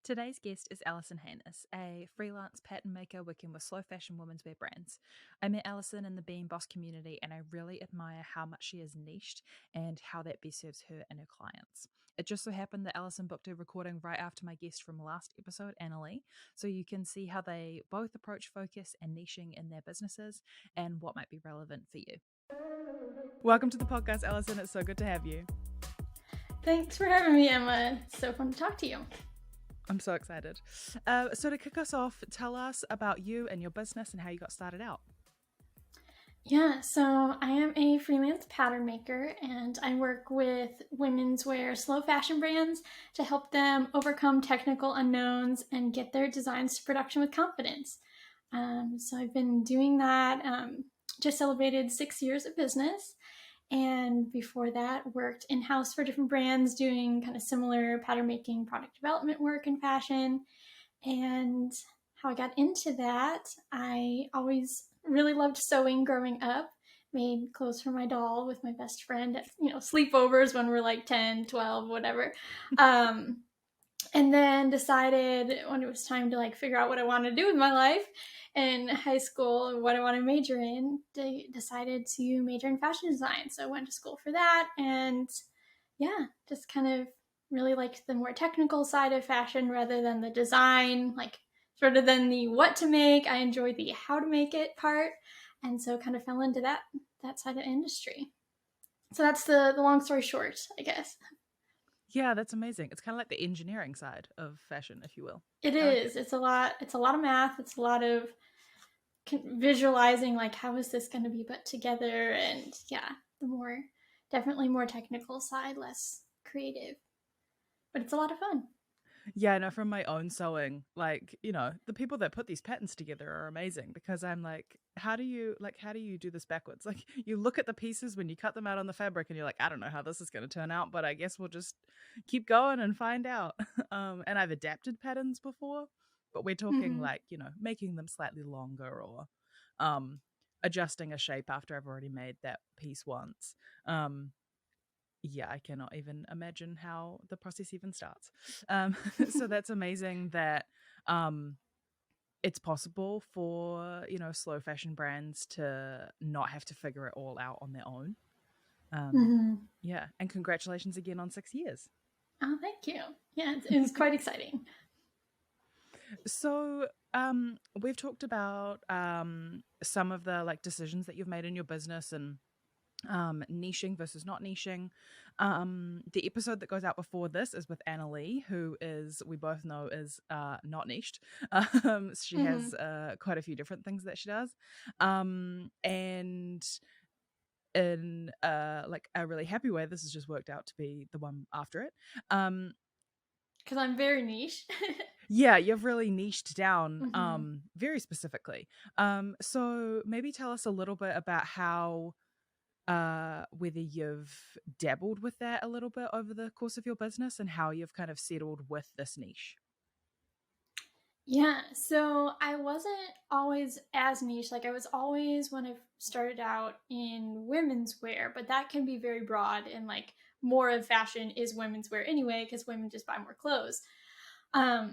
Today's guest is Alison Hoenes, a freelance pattern maker working with slow fashion womenswear brands. I met Alison in the Being Boss community and I really admire how much she is niched and how that best serves her and her clients. It just so happened that Alison booked a recording right after my guest from last episode, Annalie, so you can see how they both approach focus and niching in their businesses and what might be relevant for you. Welcome to the podcast, Alison. It's so good to have you. Thanks for having me, Emma. It's so fun to talk to you. I'm so excited. So to kick us off, tell us about you and your business and how you got started out. Yeah, so I am a freelance pattern maker and I work with womenswear slow fashion brands to help them overcome technical unknowns and get their designs to production with confidence. So I've been doing that, just celebrated 6 years of business. And before that, worked in-house for different brands doing kind of similar pattern making, product development work in fashion. And how I got into that, I always really loved sewing growing up. Made clothes for my doll with my best friend at, sleepovers when we're like 10, 12, whatever. And then decided when it was time to figure out what I wanted to do with my life in high school and what I want to major in, decided to major in fashion design. So I went to school for that and just kind of really liked the more technical side of fashion rather than the design, sort of than the what to make. I enjoyed the how to make it part. And so kind of fell into that side of the industry. So that's the long story short, I guess. Yeah, that's amazing. It's kind of like the engineering side of fashion, if you will. It is. It's a lot of math. It's a lot of visualizing, how is this going to be put together? And definitely more technical side, less creative. But it's a lot of fun. Yeah, no, from my own sewing, the people that put these patterns together are amazing because I'm like, how do you do this backwards? Like, you look at the pieces when you cut them out on the fabric and you're like, I don't know how this is going to turn out, but I guess we'll just keep going and find out. And I've adapted patterns before, but we're talking making them slightly longer or adjusting a shape after I've already made that piece once. Yeah, I cannot even imagine how the process even starts. So that's amazing that it's possible for, slow fashion brands to not have to figure it all out on their own. Yeah, and congratulations again on 6 years. Oh, thank you. Yeah, it was quite exciting. So we've talked about some of the decisions that you've made in your business and niching versus not niching. The episode that goes out before this is with Annalie, who we both know is not niched. She has quite a few different things that she does. And in a really happy way, this has just worked out to be the one after it. Because I'm very niche. Yeah, you've really niched down very specifically. So maybe tell us a little bit about how whether you've dabbled with that a little bit over the course of your business and how you've kind of settled with this niche. Yeah, so I wasn't always as niche. I was always, when I started out, in women's wear, but that can be very broad and more of fashion is women's wear anyway, because women just buy more clothes. But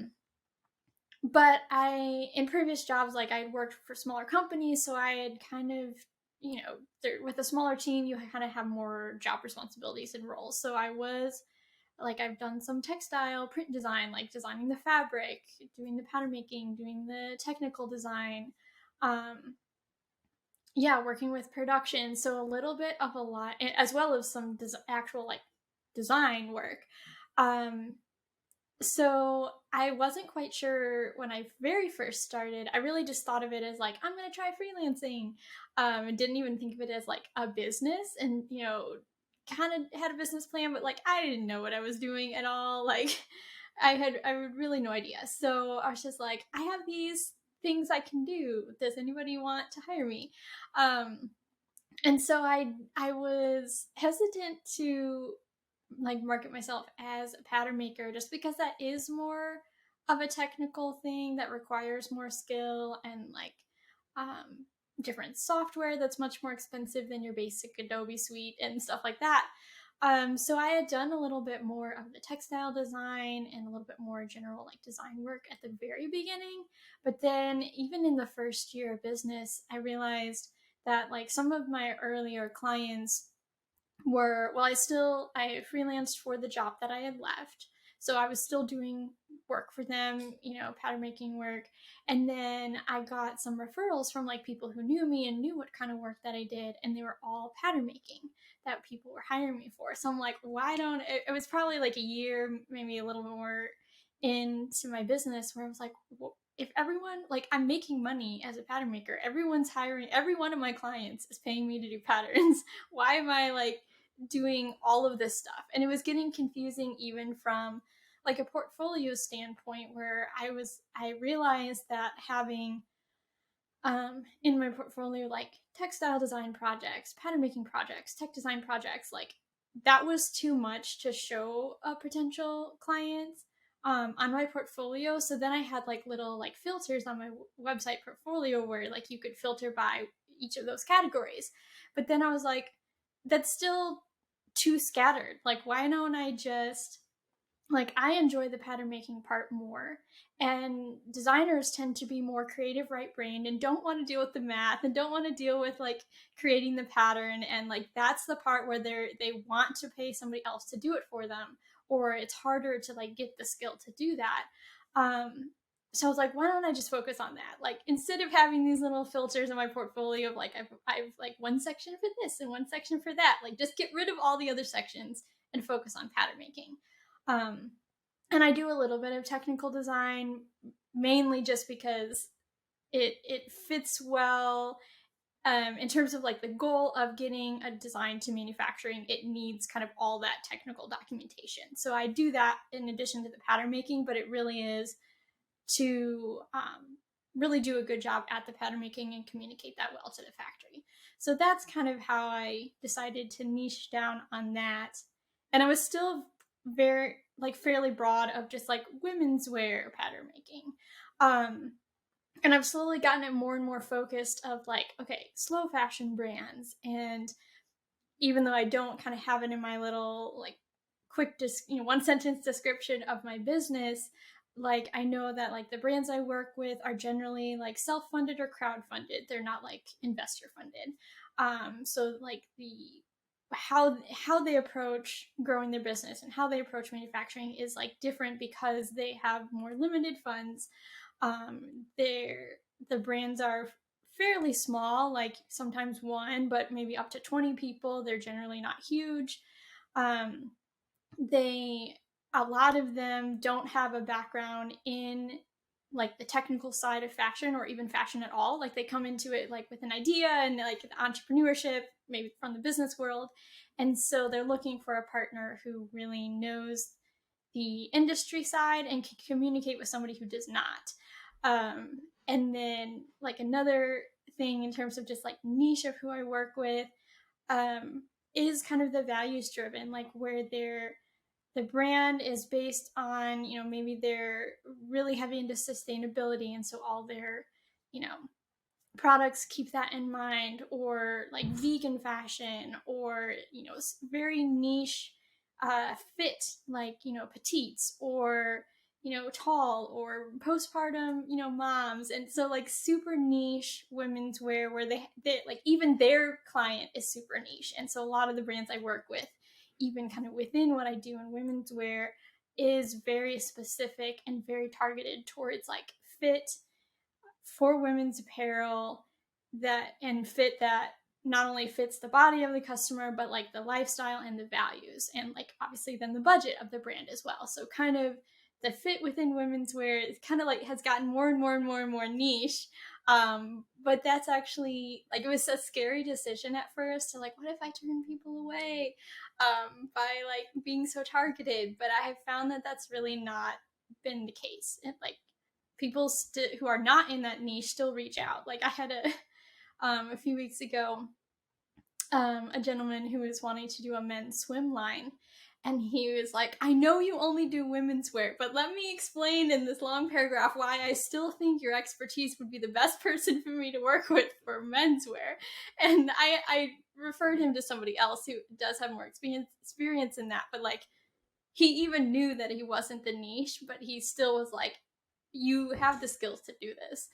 in previous jobs, I had worked for smaller companies, so I had kind of, with a smaller team, you kind of have more job responsibilities and roles. So I was I've done some textile print design, designing the fabric, doing the pattern making, doing the technical design, working with production. So a little bit of a lot, as well as some actual design work. So I wasn't quite sure when I very first started. I really just thought of it as I'm going to try freelancing, and didn't even think of it as a business. And kind of had a business plan, but I didn't know what I was doing at all. I had really no idea. So I was just I have these things I can do. Does anybody want to hire me? And so I was hesitant to market myself as a pattern maker just because that is more of a technical thing that requires more skill and different software that's much more expensive than your basic Adobe suite and stuff like that. So I had done a little bit more of the textile design and a little bit more general like design work at the very beginning. But then even in the first year of business, I realized that like some of my earlier clients were, well, I freelanced for the job that I had left. So I was still doing work for them, pattern making work. And then I got some referrals from like people who knew me and knew what kind of work that I did. And they were all pattern making that people were hiring me for. So I'm like, why don't it was probably like a year, maybe a little more into my business where I was like, well, if everyone, like, I'm making money as a pattern maker, everyone's hiring, every one of my clients is paying me to do patterns. Why am I like doing all of this stuff? And it was getting confusing even from like a portfolio standpoint where I realized that having in my portfolio like textile design projects, pattern making projects, tech design projects, like that was too much to show a potential client on my portfolio. So then I had like little like filters on my website portfolio where like you could filter by each of those categories. But then I was like, that's still too scattered. Like, why don't I just like I enjoy the pattern making part more, and designers tend to be more creative right brained and don't want to deal with the math and don't want to deal with like creating the pattern, and like that's the part where they want to pay somebody else to do it for them, or it's harder to like get the skill to do that. So I was like, why don't I just focus on that? Like instead of having these little filters in my portfolio of like I've like one section for this and one section for that, like just get rid of all the other sections and focus on pattern making. um, and I do a little bit of technical design, mainly just because it fits well. In terms of like the goal of getting a design to manufacturing, it needs kind of all that technical documentation. So I do that in addition to the pattern making, but it really is to really do a good job at the pattern making and communicate that well to the factory. So that's kind of how I decided to niche down on that. And I was still very like fairly broad of just like women's wear pattern making. And I've slowly gotten it more and more focused of like, okay, slow fashion brands. And even though I don't kind of have it in my little like quick one sentence description of my business, like I know that like the brands I work with are generally like self-funded or crowd-funded. They're not like investor funded. So like the how they approach growing their business and how they approach manufacturing is like different because they have more limited funds. The brands are fairly small, like sometimes one, but maybe up to 20 people. They're generally not huge. Um, they A lot of them don't have a background in like the technical side of fashion or even fashion at all. Like they come into it like with an idea and like entrepreneurship, maybe from the business world. And so they're looking for a partner who really knows the industry side and can communicate with somebody who does not. And then like another thing in terms of just like niche of who I work with is kind of the values driven, like where the brand is based on, maybe they're really heavy into sustainability. And so all their, you know, products keep that in mind, or like vegan fashion, or, very niche fit, like, petites, or, tall, or postpartum, moms. And so like super niche women's wear where they like even their client is super niche. And so a lot of the brands I work with, even kind of within what I do in women's wear, is very specific and very targeted towards like fit for women's apparel fit that not only fits the body of the customer, but like the lifestyle and the values, and like obviously then the budget of the brand as well. So kind of the fit within women's wear is kind of like has gotten more and more and more and more niche. But that's actually like, it was a scary decision at first to like, what if I turn people away by like being so targeted? But I have found that that's really not been the case. And like people who are not in that niche still reach out. Like I had a few weeks ago, a gentleman who was wanting to do a men's swim line. And he was like, I know you only do women's wear, but let me explain in this long paragraph why I still think your expertise would be the best person for me to work with for menswear. And I referred him to somebody else who does have more experience in that, but like he even knew that he wasn't the niche, but he still was like, you have the skills to do this.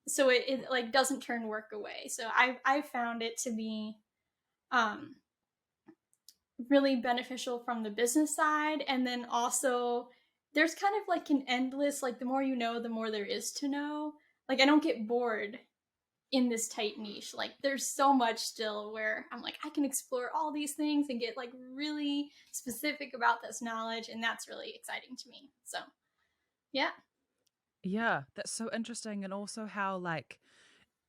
So it like doesn't turn work away. So I found it to be um really beneficial from the business side. And then also there's kind of like an endless, like the more you know, the more there is to know. Like I don't get bored in this tight niche. Like there's so much still where I'm like, I can explore all these things and get like really specific about this knowledge. And that's really exciting to me. So yeah. Yeah, that's so interesting. And also how, like,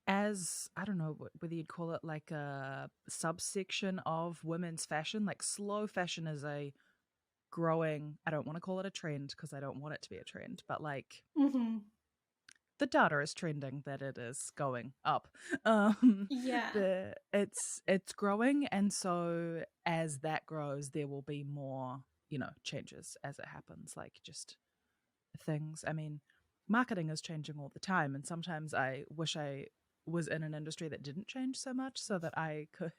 as I don't know whether you'd call it like a subsection of women's fashion, like slow fashion is a growing, I don't want to call it a trend because I don't want it to be a trend, but like Mm-hmm. the data is trending that it is going up. Yeah. It's growing, and so as that grows, there will be more, changes as it happens, like just things. I mean, marketing is changing all the time, and sometimes I wish I was in an industry that didn't change so much so that I could,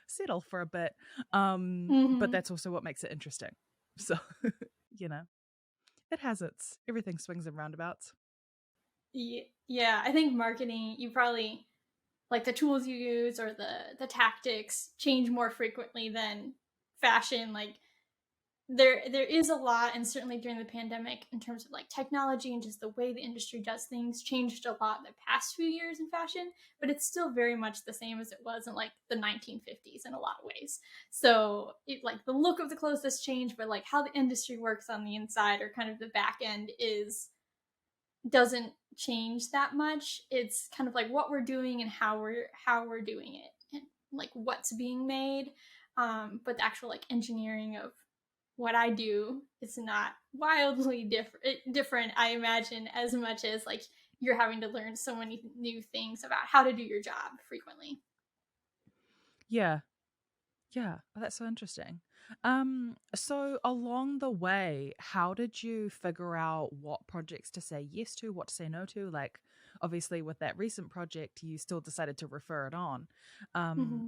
settle for a bit. But Mm-hmm. that's also what makes it interesting. So, you know, it has everything swings and roundabouts. Yeah. I think marketing, you probably like the tools you use or the tactics change more frequently than fashion. Like there is a lot, and certainly during the pandemic in terms of like technology and just the way the industry does things changed a lot the past few years in fashion, but it's still very much the same as it was in like the 1950s in a lot of ways. So it like the look of the clothes has changed, but like how the industry works on the inside or kind of the back end is doesn't change that much. It's kind of like what we're doing and how we're doing it and like what's being made. But the actual like engineering of what I do is not wildly different, I imagine, as much as like you're having to learn so many new things about how to do your job frequently. Yeah, yeah. Oh, that's so interesting. So along the way, how did you figure out what projects to say yes to, what to say no to? Like, obviously, with that recent project, you still decided to refer it on. Um, Mm-hmm.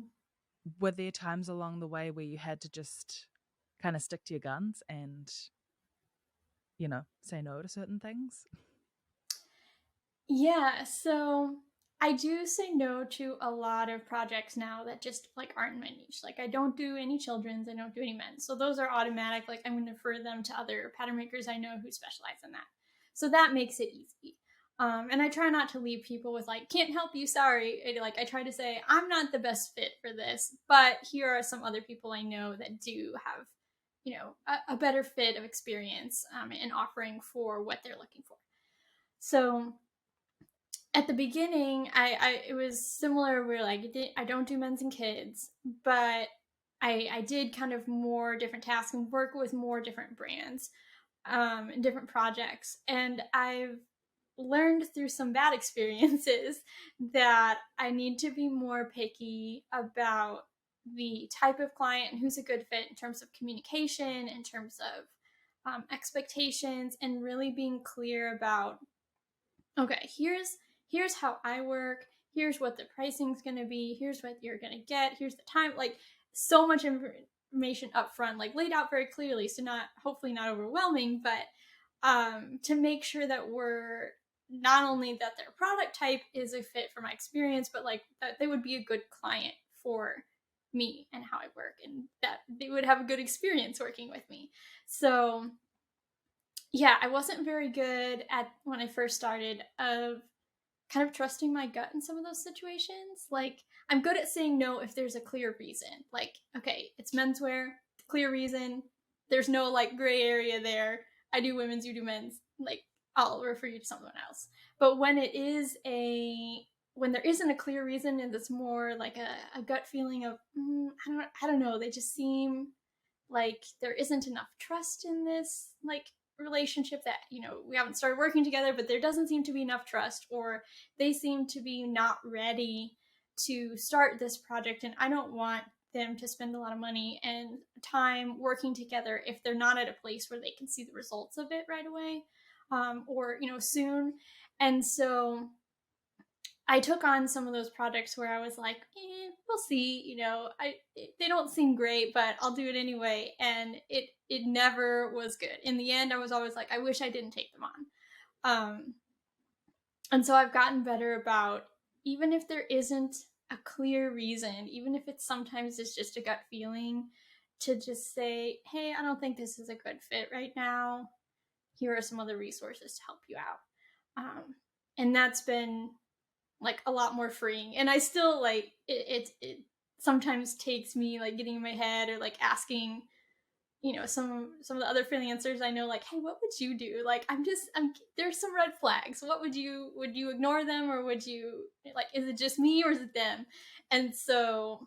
were there times along the way where you had to just kind of stick to your guns and, say no to certain things? Yeah, so I do say no to a lot of projects now that just like aren't my niche. Like I don't do any children's, I don't do any men's. So those are automatic. Like I'm going to refer them to other pattern makers I know who specialize in that. So that makes it easy. And I try not to leave people with like, can't help you, sorry. Like I try to say, I'm not the best fit for this, but here are some other people I know that do have, a better fit of experience and offering for what they're looking for. So at the beginning, I it was similar. Where like I don't do men's and kids, but I did kind of more different tasks and work with more different brands, and different projects, and I've learned through some bad experiences that I need to be more picky about the type of client and who's a good fit in terms of communication, in terms of expectations, and really being clear about okay, here's how I work, here's what the pricing's going to be, here's what you're going to get, here's the time, like so much information up front, like laid out very clearly, so not hopefully not overwhelming, but to make sure that we're not only that their product type is a fit for my experience, but like that they would be a good client for me and how I work, and that they would have a good experience working with me. So yeah, I wasn't very good at when I first started of kind of trusting my gut in some of those situations. Like, I'm good at saying no if there's a clear reason. Like, okay, it's menswear, clear reason. There's no like gray area there. I do women's, you do men's. Like, I'll refer you to someone else. But when there isn't a clear reason and it's more like a gut feeling of I don't know, they just seem like there isn't enough trust in this like relationship that we haven't started working together, but there doesn't seem to be enough trust, or they seem to be not ready to start this project, and I don't want them to spend a lot of money and time working together if they're not at a place where they can see the results of it right away, or soon. And so I took on some of those projects where I was like, we'll see, they don't seem great, but I'll do it anyway. And it never was good. In the end, I was always like, I wish I didn't take them on. And so I've gotten better about, even if there isn't a clear reason, even if it's sometimes it's just a gut feeling, to just say, hey, I don't think this is a good fit right now. Here are some other resources to help you out. And that's been like a lot more freeing. And I still like it sometimes takes me like getting in my head or like asking some of the other freelancers I know, like, hey, what would you do? Like, I'm there's some red flags. What would you ignore them, or would you, like, is it just me or is it them? And so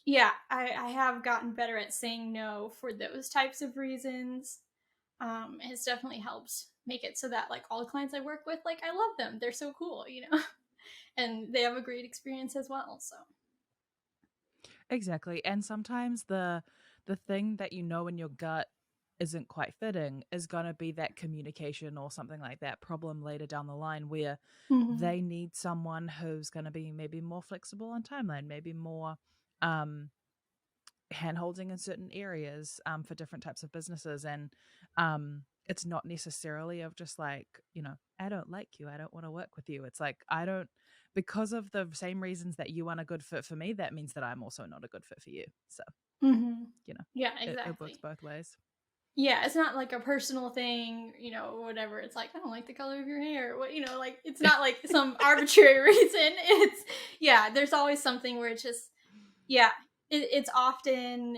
yeah, I have gotten better at saying no for those types of reasons. It's definitely helped make it so that like all the clients I work with, like, I love them, they're so cool, and they have a great experience as well. So Exactly. And sometimes the thing that you know in your gut isn't quite fitting is going to be that communication or something like that problem later down the line where mm-hmm. they need someone who's going to be maybe more flexible on timeline, maybe more um hand-holding in certain areas for different types of businesses. And it's not necessarily of just like, I don't like you, I don't want to work with you. It's like, I don't, because of the same reasons that you aren't a good fit for me, that means that I'm also not a good fit for you. So Mm-hmm. you know Yeah, it works exactly. both ways. Yeah, it's not like a personal thing, whatever. It's like, I don't like the color of your hair. What, like, it's not like some arbitrary reason. It's, yeah, there's always something where it's just, yeah, it's often,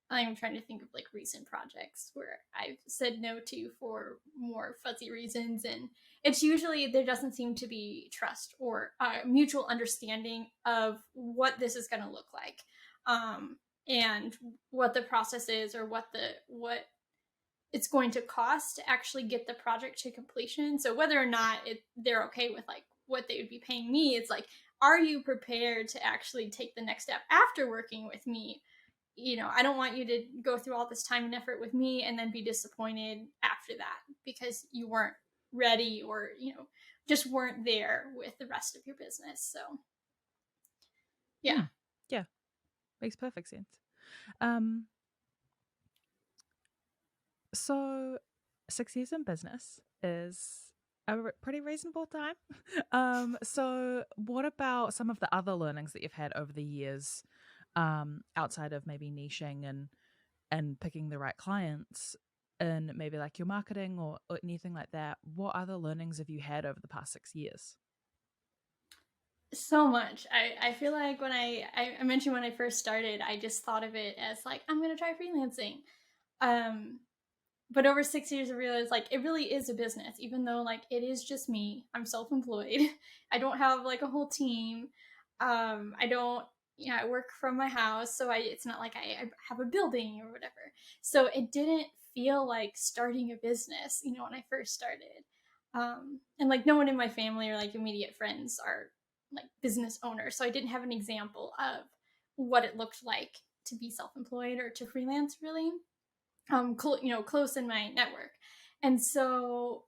I'm trying to think of like recent projects where I've said no to for more fuzzy reasons. And it's usually, there doesn't seem to be trust or mutual understanding of what this is going to look like. And what the process is, or what it's going to cost to actually get the project to completion. So whether or not they're okay with like what they would be paying me, it's like, are you prepared to actually take the next step after working with me? I don't want you to go through all this time and effort with me and then be disappointed after that because you weren't ready, or just weren't there with the rest of your business. So yeah. Yeah, makes perfect sense. um So 6 years in business is a pretty reasonable time. So what about some of the other learnings that you've had over the years, outside of maybe niching and picking the right clients, and maybe like your marketing or anything like that? What other learnings have you had over the past 6 years? So much. I feel like when I mentioned when I first started, I just thought of it as like, I'm gonna try freelancing. Um, but over 6 years, I realized like it really is a business, even though like it is just me. I'm self-employed. I don't have like a whole team. I don't, I work from my house, so it's not like I have a building or whatever. So it didn't feel like starting a business, when I first started. And like no one in my family or like immediate friends are like business owners, so I didn't have an example of what it looked like to be self-employed or to freelance, really. Close in my network. And so,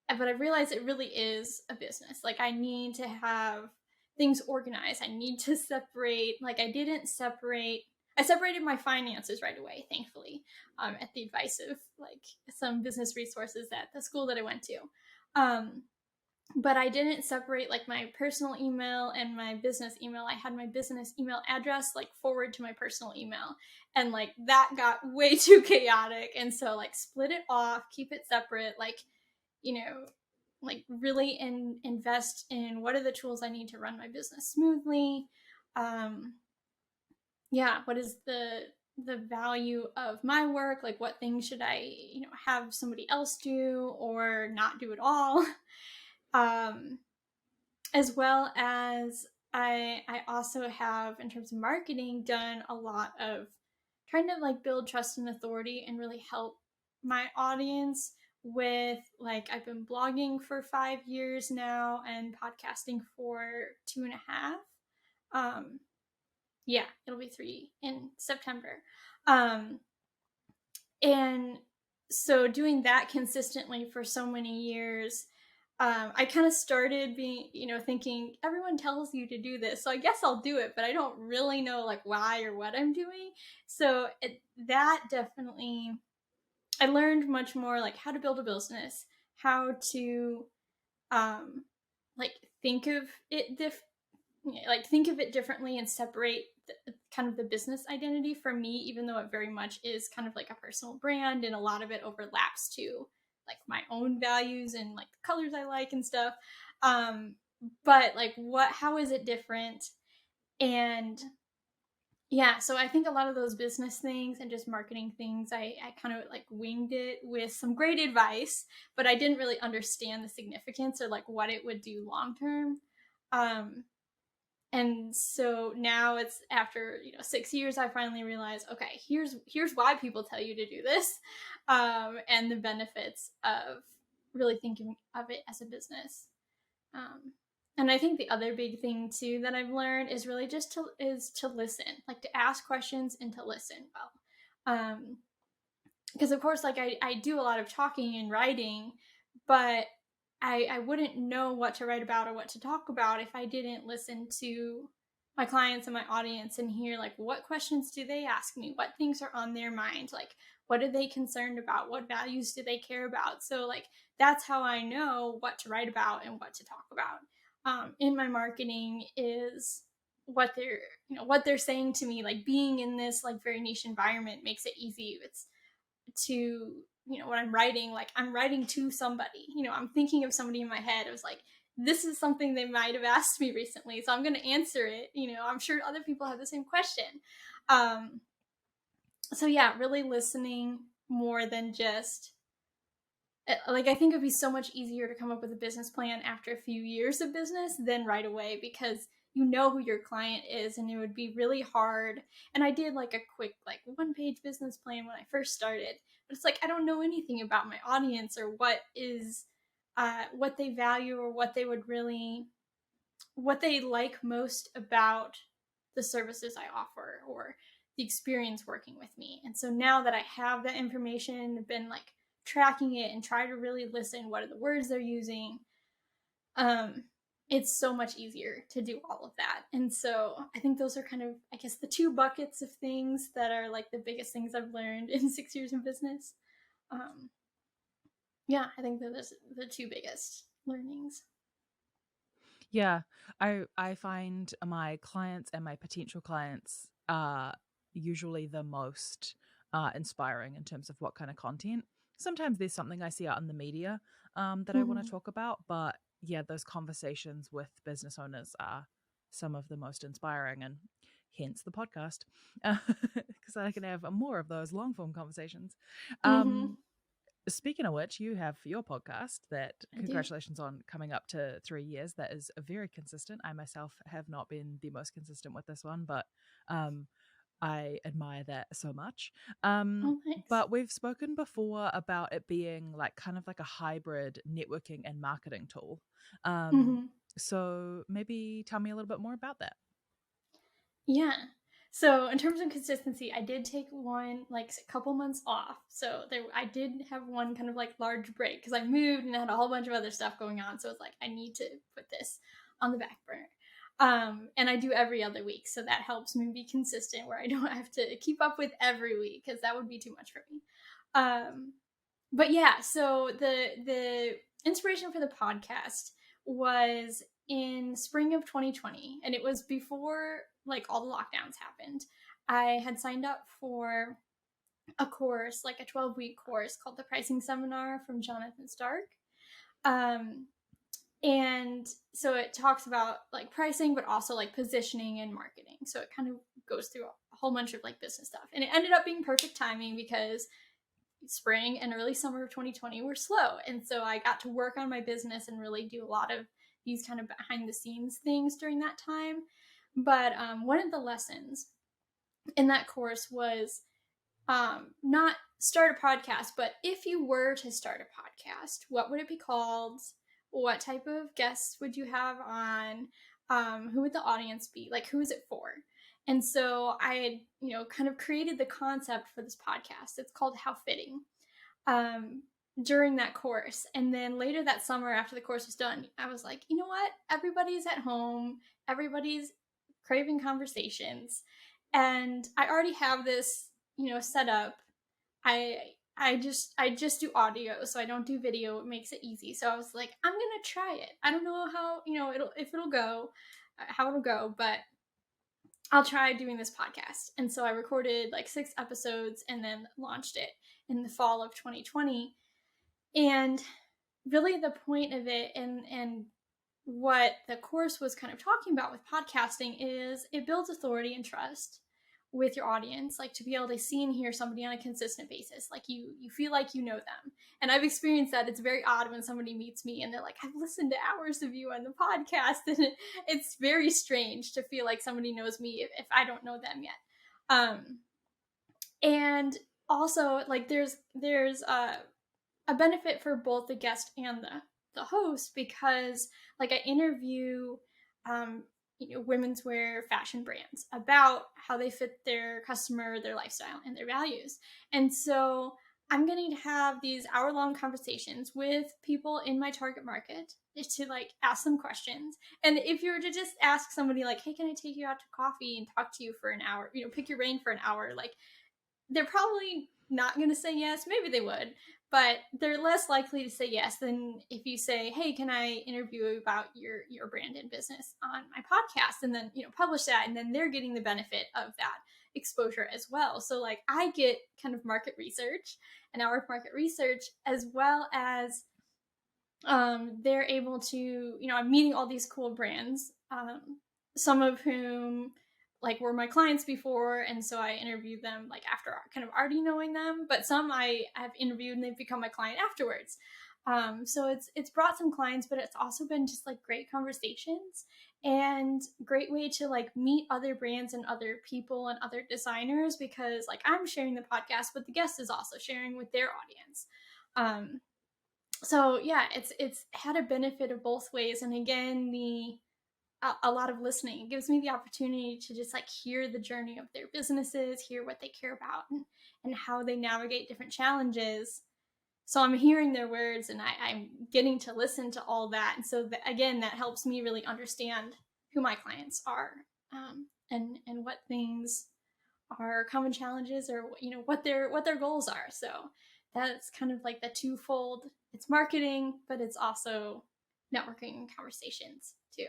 but I realized it really is a business. Like, I need to have things organized. I need to separate, like, I separated my finances right away, thankfully, at the advice of like some business resources at the school that I went to. But I didn't separate like my personal email and my business email. I had my business email address like forward to my personal email, and like that got way too chaotic. And so like split it off, keep it separate, like, like really invest in what are the tools I need to run my business smoothly. Yeah, what is the value of my work? Like, what things should I, have somebody else do or not do at all? um as well as I also have, in terms of marketing, done a lot of trying to like build trust and authority and really help my audience with, like, I've been blogging for 5 years now and podcasting for 2.5. Yeah, it'll be 3 in September. Um, and so doing that consistently for so many years, I kind of started being, thinking everyone tells you to do this, so I guess I'll do it, but I don't really know like why or what I'm doing. So that definitely, I learned much more like how to build a business, how to um, like think of it think of it differently and separate kind of the business identity from me, even though it very much is kind of like a personal brand and a lot of it overlaps to like my own values and like the colors I like and stuff. um but like how is it different? And yeah, so I think a lot of those business things and just marketing things, I kind of like winged it with some great advice, but I didn't really understand the significance or like what it would do long term. um and so now it's after 6 years, I finally realized, okay, here's why people tell you to do this, and the benefits of really thinking of it as a business. Um, and I think the other big thing too that I've learned is really just to listen, like to ask questions and to listen well. Because of course, like I do a lot of talking and writing, but I wouldn't know what to write about or what to talk about if I didn't listen to my clients and my audience and hear like what questions do they ask me, what things are on their mind, like what are they concerned about, what values do they care about. So like that's how I know what to write about and what to talk about in my marketing, is what they're saying to me. Like being in this like very niche environment makes it easy. It's to when I'm writing, like I'm writing to somebody, I'm thinking of somebody in my head. I was like, this is something they might have asked me recently, so I'm going to answer it. I'm sure other people have the same question. So yeah, really listening more than just like, I think it'd be so much easier to come up with a business plan after a few years of business than right away, because you know who your client is, and it would be really hard. And I did like a quick like 1-page business plan when I first started, but it's like I don't know anything about my audience or what they value or what they like most about the services I offer or the experience working with me. And so now that I have that information, been like tracking it and try to really listen, what are the words they're using, um, it's so much easier to do all of that. And so I think those are kind of, I guess, the two buckets of things that are like the biggest things I've learned in 6 years in business. Um, yeah, I think those are the two biggest learnings. Yeah, I find my clients and my potential clients are usually the most inspiring in terms of what kind of content. Sometimes there's something I see out in the media that I want to Mm-hmm. talk about, but yeah, those conversations with business owners are some of the most inspiring, and hence the podcast, because I can have more of those long form conversations. Mm-hmm. Um, Speaking of which, you have your podcast that, I do. congratulations on coming up to 3 years. That is very consistent. I myself have not been the most consistent with this one, but um, I admire that so much. Oh, thanks. But we've spoken before about it being like kind of like a hybrid networking and marketing tool. Um, Mm-hmm. so maybe tell me a little bit more about that. Yeah. So in terms of consistency, I did take one like a couple months off. So I did have one kind of like large break because I moved and had a whole bunch of other stuff going on. So it's like I need to put this on the back burner. And I do every other week, so that helps me be consistent where I don't have to keep up with every week because that would be too much for me. Um, but yeah, so the inspiration for the podcast was in spring of 2020, and it was before like all the lockdowns happened. I had signed up for a course, like a 12-week course called the Pricing Seminar from Jonathan Stark. Um, and so it talks about like pricing, but also like positioning and marketing. So it kind of goes through a whole bunch of like business stuff. And it ended up being perfect timing because spring and early summer of 2020 were slow. And so I got to work on my business and really do a lot of these kind of behind the scenes things during that time. But one of the lessons in that course was not start a podcast, but if you were to start a podcast, what would it be called? What type of guests would you have on? Who would the audience be? Like, who is it for? And so I had, kind of created the concept for this podcast. It's called How Fitting. During that course. And then later that summer, after the course was done, I was like, you know what? Everybody's at home, everybody's craving conversations. And I already have this, set up. I just do audio, so I don't do video. It makes it easy. So I was like, I'm gonna try it. I don't know how, it'll go, how it'll go, but I'll try doing this podcast. And so I recorded like 6 episodes and then launched it in the fall of 2020. And really the point of it, and what the course was kind of talking about with podcasting, is it builds authority and trust with your audience, like to be able to see and hear somebody on a consistent basis, like you feel like you know them. And I've experienced that. It's very odd when somebody meets me and they're like, I've listened to hours of you on the podcast, and it's very strange to feel like somebody knows me if I don't know them yet. And also, like, there's a benefit for both the guest and the host, because like I interview women's wear fashion brands about how they fit their customer, their lifestyle, and their values. And so I'm going to have these hour-long conversations with people in my target market to like ask them questions. And if you were to just ask somebody like, hey, can I take you out to coffee and talk to you for an hour, pick your brain for an hour, like they're probably not going to say yes. Maybe they would, but they're less likely to say yes than if you say, hey, can I interview you about your brand and business on my podcast, and then, publish that. And then they're getting the benefit of that exposure as well. So like I get kind of market research, an hour of market research, as well as they're able to, I'm meeting all these cool brands, some of whom like were my clients before, and so I interviewed them like after kind of already knowing them, but some I have interviewed and they've become my client afterwards. So it's brought some clients, but it's also been just like great conversations and great way to like meet other brands and other people and other designers, because like I'm sharing the podcast, but the guest is also sharing with their audience. So yeah, it's had a benefit of both ways. And again, a lot of listening. It gives me the opportunity to just like hear the journey of their businesses, hear what they care about, and how they navigate different challenges. So I'm hearing their words, and I'm getting to listen to all that. And so again, that helps me really understand who my clients are, and what things are common challenges, or what their goals are. So that's kind of like the twofold. It's marketing, but it's also networking conversations too.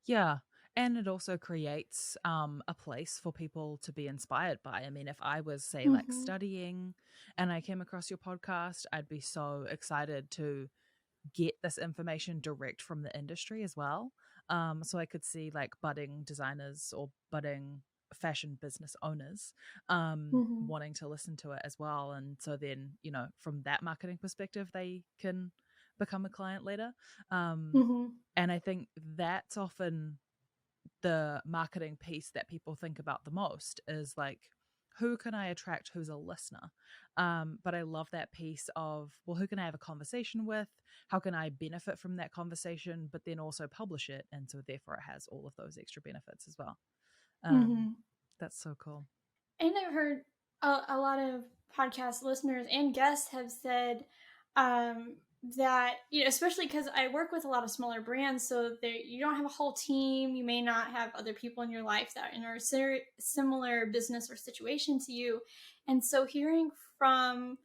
Yeah. And it also creates a place for people to be inspired by. I mean, if I was, say, like studying and I came across your podcast, I'd be so excited to get this information direct from the industry as well. So I could see like budding designers or budding fashion business owners wanting to listen to it as well. And so then, from that marketing perspective, they can become a client later. And I think that's often the marketing piece that people think about the most, is like, who can I attract who's a listener? But I love that piece of, well, who can I have a conversation with? How can I benefit from that conversation, but then also publish it? And so therefore it has all of those extra benefits as well. That's so cool. And I've heard a lot of podcast listeners and guests have said that, especially because I work with a lot of smaller brands, so you don't have a whole team. You may not have other people in your life that are in a similar business or situation to you. And so hearing from,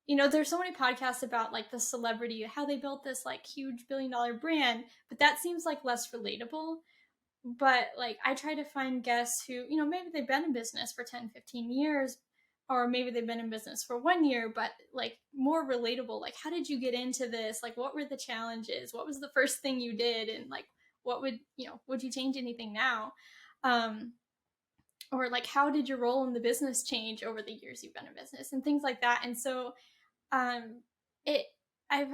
there's so many podcasts about like the celebrity, how they built this like huge $1 billion brand, but that seems like less relatable. But like I try to find guests who, maybe they've been in business for 10, 15 years, or maybe they've been in business for 1 year, but like more relatable. Like, how did you get into this? Like, what were the challenges? What was the first thing you did? And like, what would you change anything now? Or like, how did your role in the business change over the years you've been in business, and things like that. And so I've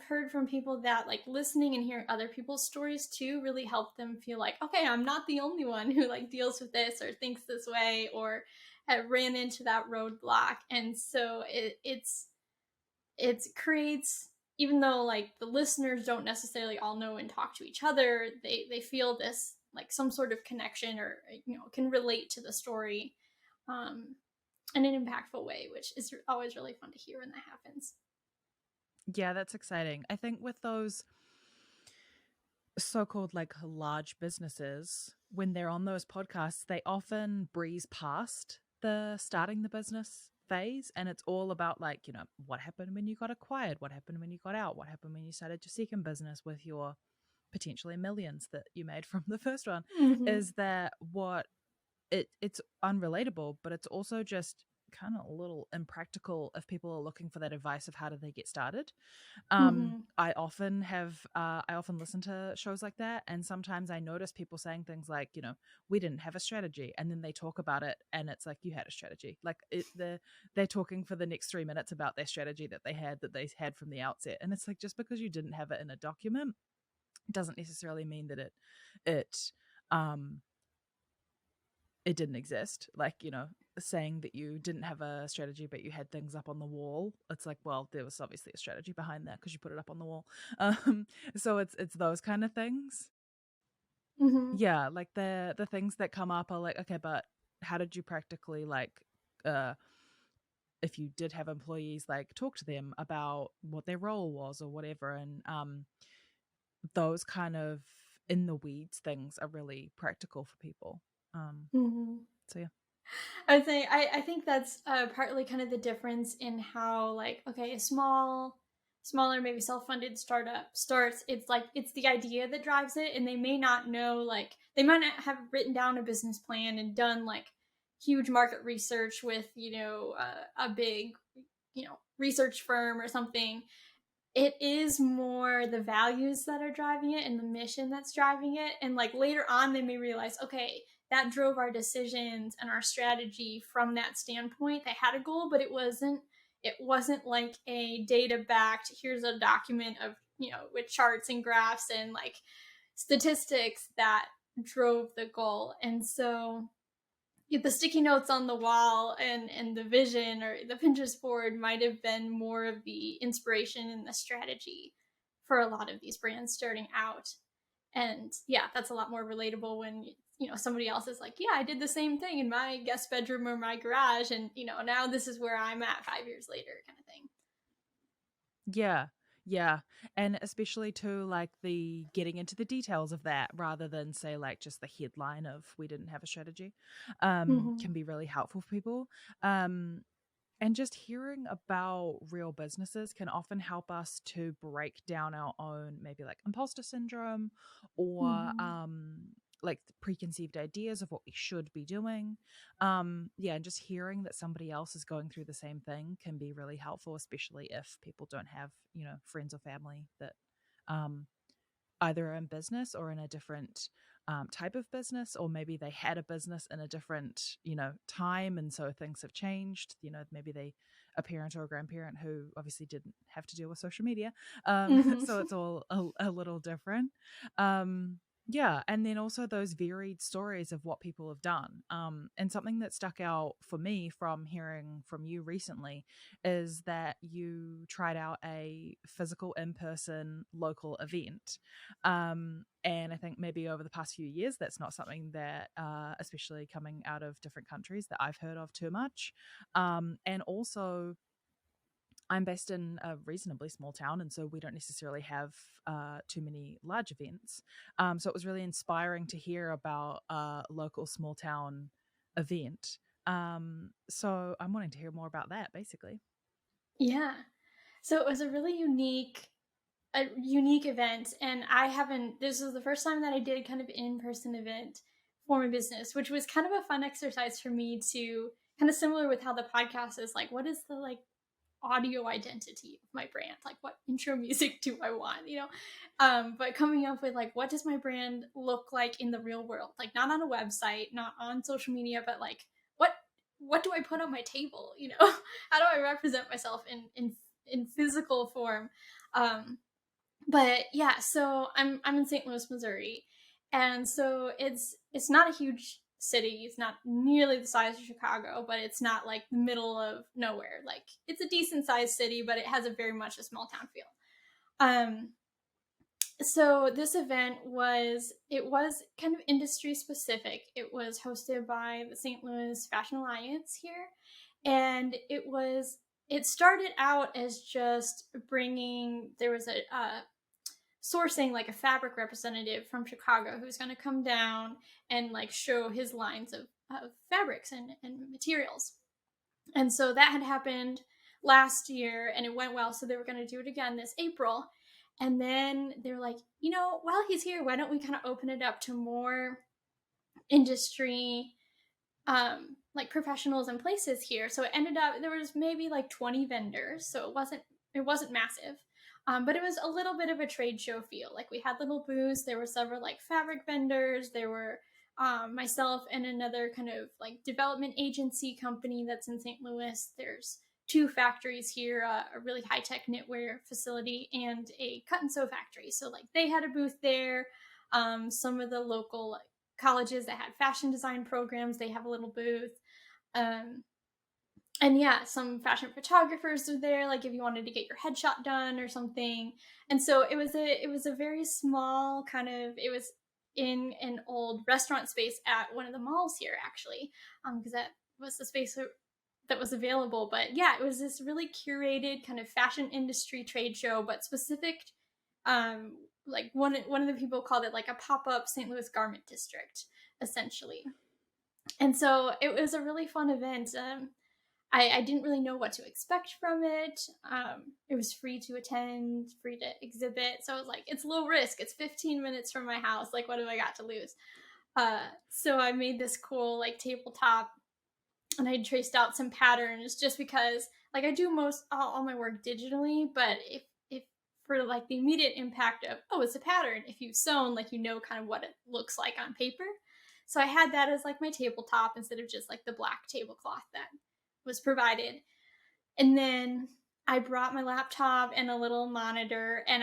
heard from people that like listening and hearing other people's stories too really helped them feel like, okay, I'm not the only one who like deals with this or thinks this way or ran into that roadblock. And so it creates, even though like the listeners don't necessarily all know and talk to each other, they feel this like some sort of connection, or can relate to the story in an impactful way, which is always really fun to hear when that happens. Yeah, that's exciting. I think with those so-called like large businesses, when they're on those podcasts, they often breeze past the starting the business phase, and it's all about like, what happened when you got acquired, what happened when you got out, what happened when you started your second business with your potentially millions that you made from the first one. Mm-hmm. Is that what it's unrelatable, but it's also just kind of a little impractical if people are looking for that advice of how do they get started. Mm-hmm. I often listen to shows like that, and sometimes I notice people saying things like, we didn't have a strategy, and then they talk about it, and it's like, you had a strategy. Like they're talking for the next 3 minutes about their strategy that they had from the outset, and it's like, just because you didn't have it in a document doesn't necessarily mean that it um it didn't exist. Like, saying that you didn't have a strategy but you had things up on the wall, it's like, well, there was obviously a strategy behind that because you put it up on the wall. So it's those kind of things. Mm-hmm. Yeah, like the things that come up are like, okay, but how did you practically, like, uh if you did have employees, like, talk to them about what their role was or whatever. And those kind of in the weeds things are really practical for people. Mm-hmm. So yeah. I would say I think that's partly kind of the difference in how, like, okay, a smaller, maybe self-funded startup starts. It's like it's the idea that drives it, and they may not know, like, they might not have written down a business plan and done like huge market research with a big research firm or something. It is more the values that are driving it and the mission that's driving it. And like later on, they may realize, okay, that drove our decisions and our strategy from that standpoint. They had a goal, but it wasn't like a data backed, here's a document of, with charts and graphs and like statistics that drove the goal. And so the sticky notes on the wall and the vision or the Pinterest board might have been more of the inspiration and the strategy for a lot of these brands starting out. And yeah, that's a lot more relatable when somebody else is like, yeah, I did the same thing in my guest bedroom or my garage, and now this is where I'm at 5 years later, kind of thing. Yeah. Yeah. And especially too, like, the getting into the details of that rather than say like just the headline of we didn't have a strategy, Mm-hmm. can be really helpful for people. Um, and just hearing about real businesses can often help us to break down our own, maybe like imposter syndrome, or Mm-hmm. like the preconceived ideas of what we should be doing. Yeah, and just hearing that somebody else is going through the same thing can be really helpful, especially if people don't have, friends or family that um, either in business or in a different type of business, or maybe they had a business in a different, time, and so things have changed. Maybe they a parent or a grandparent who obviously didn't have to deal with social media, Mm-hmm. so it's all a little different. Yeah, and then also those varied stories of what people have done. And something that stuck out for me from hearing from you recently is that you tried out a physical in-person local event. And I think maybe over the past few years, that's not something that, especially coming out of different countries, that I've heard of too much. And also, I'm based in a reasonably small town, and so we don't necessarily have too many large events. So it was really inspiring to hear about a local small town event. So I'm wanting to hear more about that, basically. Yeah. So it was a unique event, and I haven't this was the first time that I did kind of in-person event for my business, which was kind of a fun exercise for me to kind of similar with how the podcast is like, what is the like audio identity of my brand, like what intro music do I want, but coming up with like, what does my brand look like in the real world, like not on a website, not on social media, but like what do I put on my table, how do I represent myself in physical form. But yeah, so I'm in St. Louis, Missouri, and so it's not a huge city. It's not nearly the size of Chicago, but it's not like the middle of nowhere. Like it's a decent sized city, but it has a very much a small town feel. Um, So this event was kind of industry specific. It was hosted by the St. Louis Fashion Alliance here, and it started out as just bringing there was a sourcing like a fabric representative from Chicago who's going to come down and like show his lines of fabrics and materials. And so that had happened last year and it went well. So they were going to do it again this April. And then they're like, while he's here, why don't we kind of open it up to more industry, like professionals and places here? So it ended up there was maybe like 20 vendors, so it wasn't massive. But it was a little bit of a trade show feel. Like we had little booths. There were several like fabric vendors. There were myself and another kind of like development agency company that's in St. Louis. There's two factories here, a really high tech knitwear facility and a cut and sew factory. So like they had a booth there. Some of the local like, colleges that had fashion design programs, they have a little booth. Um, and yeah, some fashion photographers are there, like if you wanted to get your headshot done or something. And so it was a very small kind of it was in an old restaurant space at one of the malls here actually, because that was the space that was available. But yeah, it was this really curated kind of fashion industry trade show, but specific. Like one of the people called it like a pop up St. Louis garment district, essentially. And so it was a really fun event. I didn't really know what to expect from it. It was free to attend, free to exhibit. So I was like, it's low risk. It's 15 minutes from my house. Like, what do I got to lose? So I made this cool like tabletop, and I traced out some patterns just because like I do most all my work digitally, but if for like the immediate impact of it's a pattern, if you've sewn, like kind of what it looks like on paper. So I had that as like my tabletop instead of just like the black tablecloth that was provided. And then I brought my laptop and a little monitor, and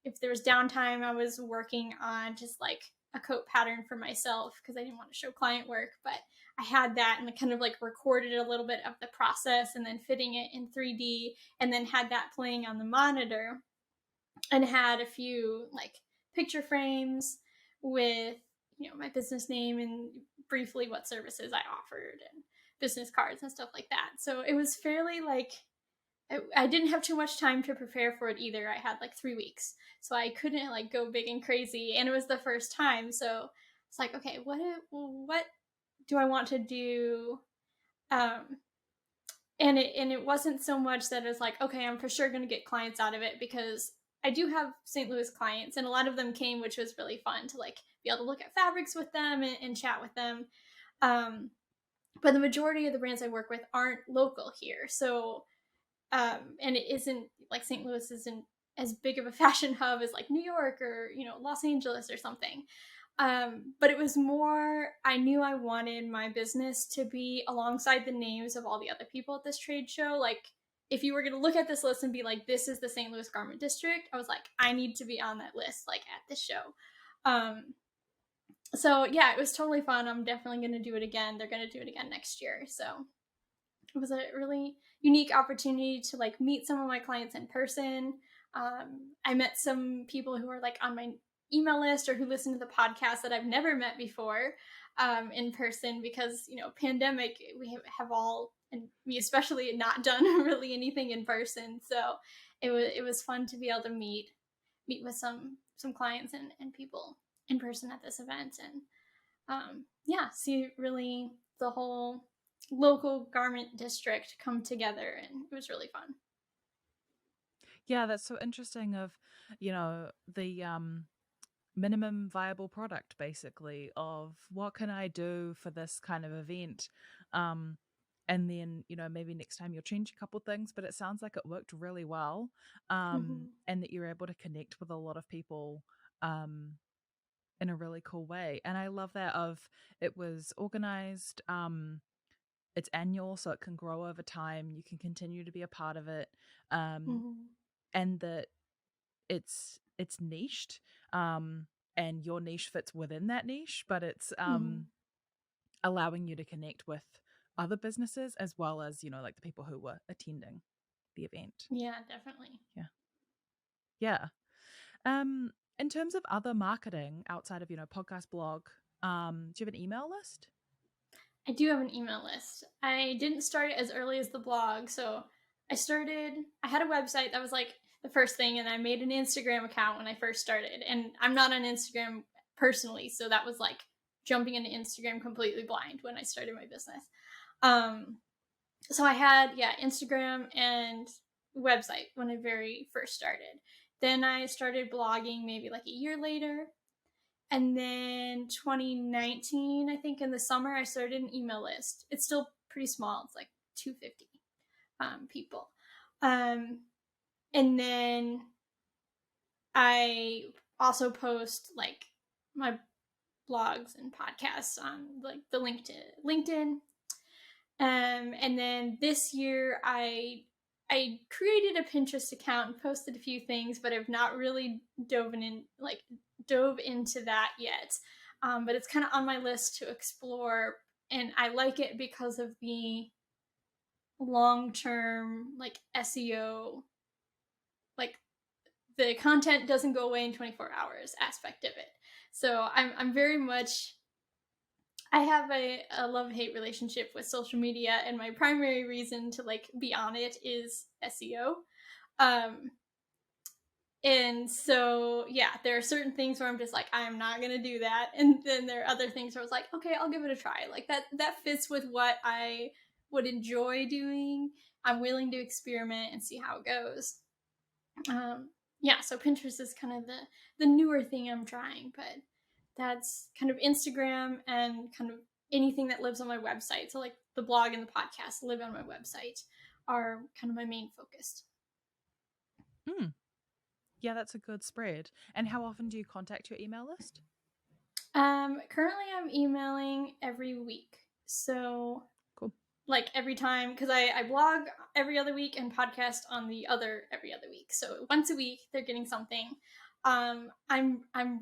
if there was downtime, I was working on just like a coat pattern for myself because I didn't want to show client work. But I had that and I kind of like recorded a little bit of the process and then fitting it in 3D, and then had that playing on the monitor, and had a few like picture frames with my business name and briefly what services I offered and business cards and stuff like that. So it was fairly like I didn't have too much time to prepare for it either. I had like 3 weeks, so I couldn't like go big and crazy, and it was the first time. So it's like, okay, what do I want to do? Um, and it wasn't so much that it's like, okay, I'm for sure going to get clients out of it, because I do have St. Louis clients, and a lot of them came, which was really fun to like be able to look at fabrics with them and chat with them. But the majority of the brands I work with aren't local here, so and it isn't like St. Louis isn't as big of a fashion hub as like New York or Los Angeles or something. But it was more, I knew I wanted my business to be alongside the names of all the other people at this trade show. Like, if you were going to look at this list and be like, this is the St. Louis Garment District, I was like, I need to be on that list, like at this show. So yeah, it was totally fun. I'm definitely going to do it again. They're going to do it again next year. So it was a really unique opportunity to like meet some of my clients in person. I met some people who are like on my email list or who listen to the podcast that I've never met before in person, because pandemic, we have all, and me especially, not done really anything in person. So it was fun to be able to meet with some clients and people in person at this event, and yeah, see really the whole local garment district come together, and it was really fun. Yeah, that's so interesting of, the minimum viable product, basically, of what can I do for this kind of event. Um and then, maybe next time you'll change a couple things, but it sounds like it worked really well. Mm-hmm. And that you're able to connect with a lot of people um in a really cool way. And I love that of it was organized, it's annual, so it can grow over time. You can continue to be a part of it. Um Mm-hmm. and that it's niched, and your niche fits within that niche, but it's Mm-hmm. allowing you to connect with other businesses as well as, like the people who were attending the event. Yeah, definitely. Yeah. Yeah. In terms of other marketing outside of, podcast, blog, do you have an email list? I do have an email list. I didn't start it as early as the blog, so I had a website that was like the first thing, and I made an Instagram account when I first started. And I'm not on Instagram personally, so that was like jumping into Instagram completely blind when I started my business. So I had, Instagram and website when I very first started. Then I started blogging maybe like a year later. And then 2019, I think in the summer, I started an email list. It's still pretty small. It's like 250 people. And then I also post like my blogs and podcasts on like the LinkedIn. And then this year I created a Pinterest account and posted a few things, but I've not really dove into that yet. But it's kind of on my list to explore, and I like it because of the long-term like SEO, like the content doesn't go away in 24 hours aspect of it. So I'm very much, I have a love-hate relationship with social media, and my primary reason to like be on it is SEO. And so, yeah, there are certain things where I'm just like, I'm not going to do that. And then there are other things where I was like, okay, I'll give it a try. Like that fits with what I would enjoy doing. I'm willing to experiment and see how it goes. So Pinterest is kind of the newer thing I'm trying, but that's kind of Instagram and kind of anything that lives on my website. So like the blog and the podcast live on my website are kind of my main focus. Yeah, that's a good spread. And how often do you contact your email list? Currently I'm emailing every week. So cool. Like every time, because I blog every other week and podcast on the other every other week. So once a week they're getting something. I'm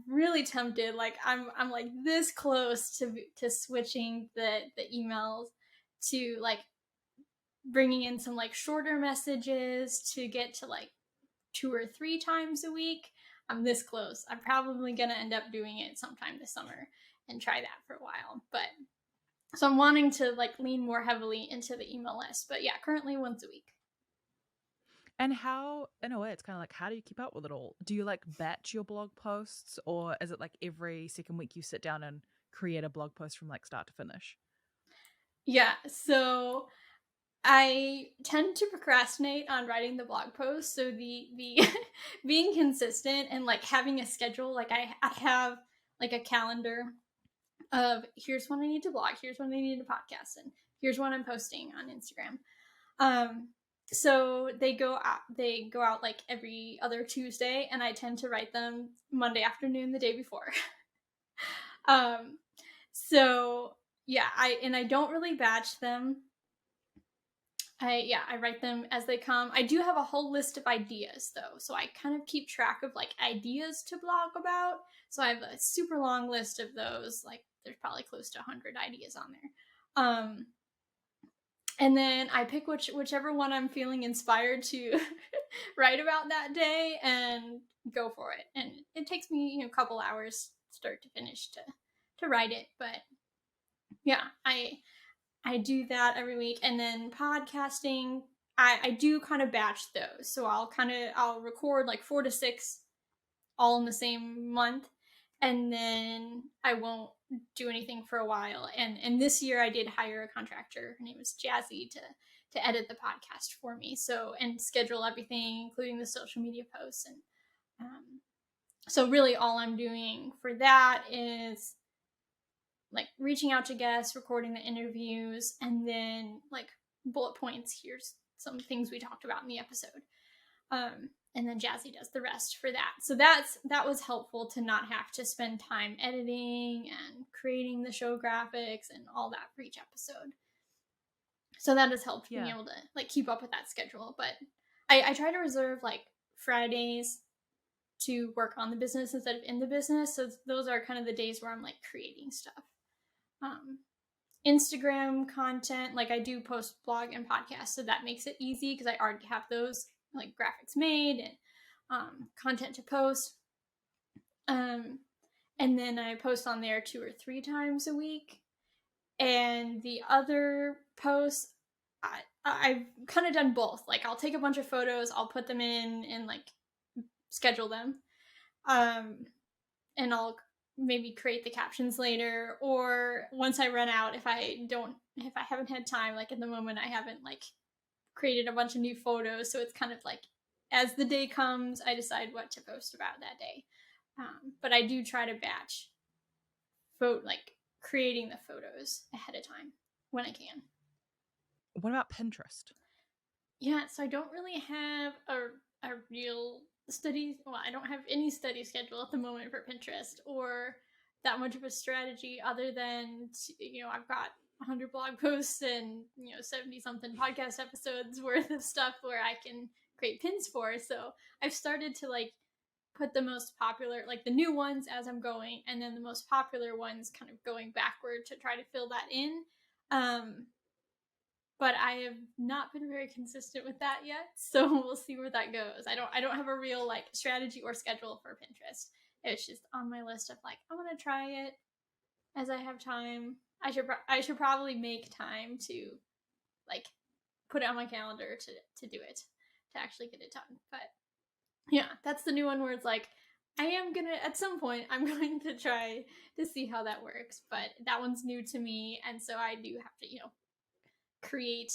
really tempted. Like I'm like this close to switching the emails to like bringing in some like shorter messages to get to like 2 or 3 times a week. I'm this close. I'm probably gonna end up doing it sometime this summer and try that for a while. But so I'm wanting to like lean more heavily into the email list. But yeah, currently once a week. And how, in a way, it's kind of like, how do you keep up with it all? Do you like batch your blog posts, or is it like every second week you sit down and create a blog post from like start to finish? Yeah, so I tend to procrastinate on writing the blog post. So the being consistent and like having a schedule, like I have like a calendar of here's when I need to blog, here's when I need to podcast, and here's when I'm posting on Instagram. So they go out like every other Tuesday, and I tend to write them Monday afternoon the day before. So yeah, I don't really batch them. I write them as they come. I do have a whole list of ideas though, so I kind of keep track of like ideas to blog about. So I have a super long list of those. Like there's probably close to 100 ideas on there. And then I pick whichever one I'm feeling inspired to write about that day and go for it. And it takes me a couple hours start to finish to write it, but yeah, I do that every week. And then podcasting, I do kind of batch those. So I'll record like 4 to 6 all in the same month, and then I won't do anything for a while. And this year I did hire a contractor. Her name is Jazzy to edit the podcast for me. So, and schedule everything, including the social media posts. And so really all I'm doing for that is like reaching out to guests, recording the interviews, and then like bullet points. Here's some things we talked about in the episode. And then Jazzy does the rest for that. So that was helpful to not have to spend time editing and creating the show graphics and all that for each episode. So that has helped being able to like keep up with that schedule. But I try to reserve like Fridays to work on the business instead of in the business. So those are kind of the days where I'm like creating stuff. Instagram content, like I do post blog and podcast, so that makes it easy because I already have those like graphics made and content to post. And then I post on there 2 or 3 times a week. And the other posts, I've kind of done both. Like, I'll take a bunch of photos, I'll put them in and like schedule them, and I'll maybe create the captions later. Or once I run out, if I haven't had time, like at the moment, I haven't like created a bunch of new photos, so it's kind of like as the day comes, I decide what to post about that day. But I do try to batch like creating the photos ahead of time when I can. What about Pinterest? Yeah, so I don't really have a real study. Well, I don't have any study schedule at the moment for Pinterest or that much of a strategy other than, I've got 100 blog posts and 70 something podcast episodes worth of stuff where I can create pins for. So I've started to like put the most popular, like the new ones as I'm going, and then the most popular ones kind of going backward to try to fill that in. But I have not been very consistent with that yet, so we'll see where that goes. I don't have a real like strategy or schedule for Pinterest. It's just on my list of like, I want to try it as I have time. I should probably make time to like put it on my calendar to do it, to actually get it done. But yeah, that's the new one where it's like, I am gonna, at some point, I'm going to try to see how that works. But that one's new to me, and so I do have to, create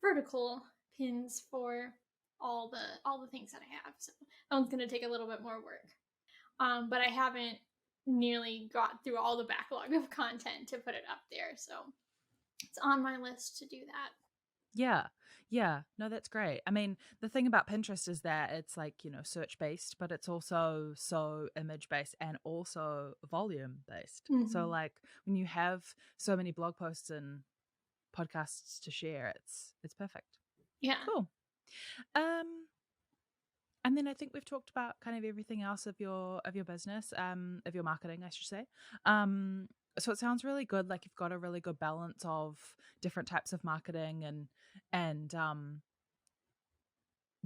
vertical pins for all the things that I have. So that one's gonna take a little bit more work. But I haven't nearly got through all the backlog of content to put it up there. So it's on my list to do that. Yeah. Yeah. No, that's great. I mean, the thing about Pinterest is that it's like, search based, but it's also so image based and also volume based. Mm-hmm. So like when you have so many blog posts and podcasts to share, it's perfect. Yeah. Cool. And then I think we've talked about kind of everything else of your business, of your marketing, I should say. So it sounds really good. Like you've got a really good balance of different types of marketing and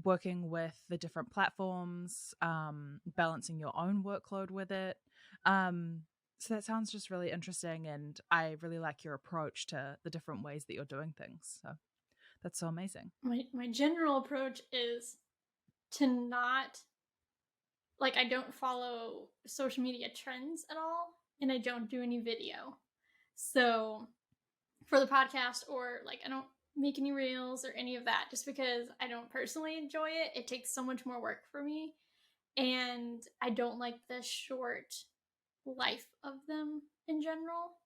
working with the different platforms, balancing your own workload with it. So that sounds just really interesting, and I really like your approach to the different ways that you're doing things. So that's so amazing. My general approach is to not, like, I don't follow social media trends at all, and I don't do any video. So for the podcast, or like I don't make any reels or any of that, just because I don't personally enjoy it. It takes so much more work for me, and I don't like the short life of them in general.